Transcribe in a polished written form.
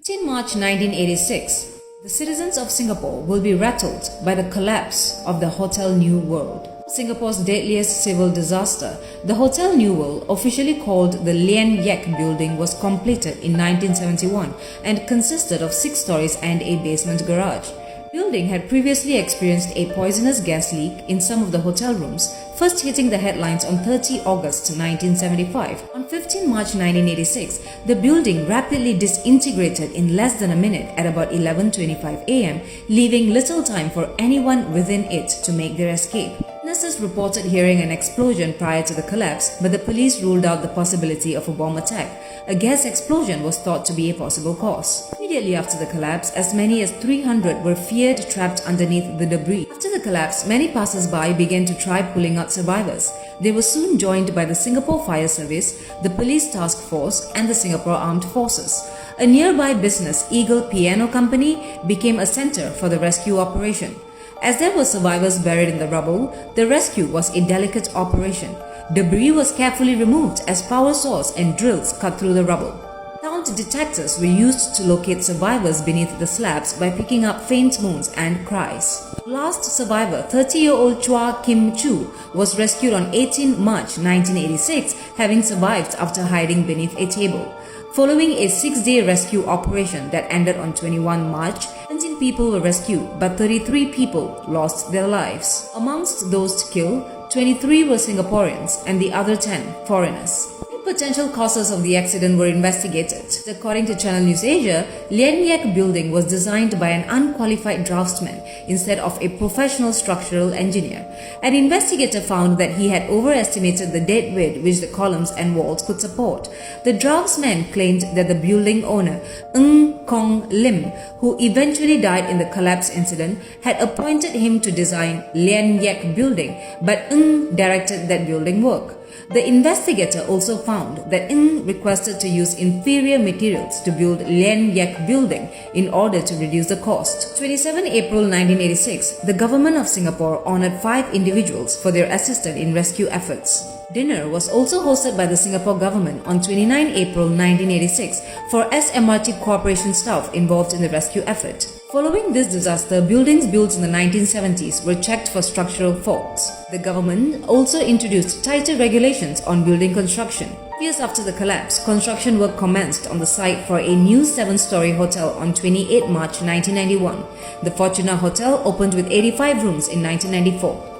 15 March 1986, the citizens of Singapore will be rattled by the collapse of the Hotel New World. Singapore's deadliest civil disaster, the Hotel New World, officially called the Lien Yek building, was completed in 1971 and consisted of 6 stories and a basement garage. The building had previously experienced a poisonous gas leak in some of the hotel rooms, first hitting the headlines on 30 August 1975. On 15 March 1986, the building rapidly disintegrated in less than a minute at about 11:25 am, leaving little time for anyone within it to make their escape. Witnesses reported hearing an explosion prior to the collapse, but the police ruled out the possibility of a bomb attack. A gas explosion was thought to be a possible cause. Immediately after the collapse, as many as 300 were feared trapped underneath the debris. After the collapse, many passers-by began to try pulling out survivors. They were soon joined by the Singapore Fire Service, the Police Task Force, and the Singapore Armed Forces. A nearby business, Eagle Piano Company, became a center for the rescue operation. As there were survivors buried in the rubble, the rescue was a delicate operation. Debris was carefully removed as power saws and drills cut through the rubble. Sound detectors were used to locate survivors beneath the slabs by picking up faint moans and cries. Last survivor, 30-year-old Chua Kim Chu, was rescued on 18 March 1986, having survived after hiding beneath a table. Following a 6-day rescue operation that ended on 21 March, 17 people were rescued, but 33 people lost their lives. Amongst those killed, 23 were Singaporeans and the other 10 foreigners. Potential causes of the accident were investigated. According to Channel News Asia, Lien Yek building was designed by an unqualified draftsman instead of a professional structural engineer. An investigator found that he had overestimated the dead weight which the columns and walls could support. The draftsman claimed that the building owner, Ng Kong Lim, who eventually died in the collapse incident, had appointed him to design Lien Yek building, but Ng directed that building work. The investigator also found that Ng requested to use inferior materials to build Lien Yek building in order to reduce the cost. 27 April 1986, the government of Singapore honored 5 individuals for their assistance in rescue efforts. Dinner was also hosted by the Singapore government on 29 April 1986 for SMRT Corporation staff involved in the rescue effort. Following this disaster, buildings built in the 1970s were checked for structural faults. The government also introduced tighter regulations on building construction. Years after the collapse, construction work commenced on the site for a new 7-story hotel on 28 March 1991. The Fortuna Hotel opened with 85 rooms in 1994.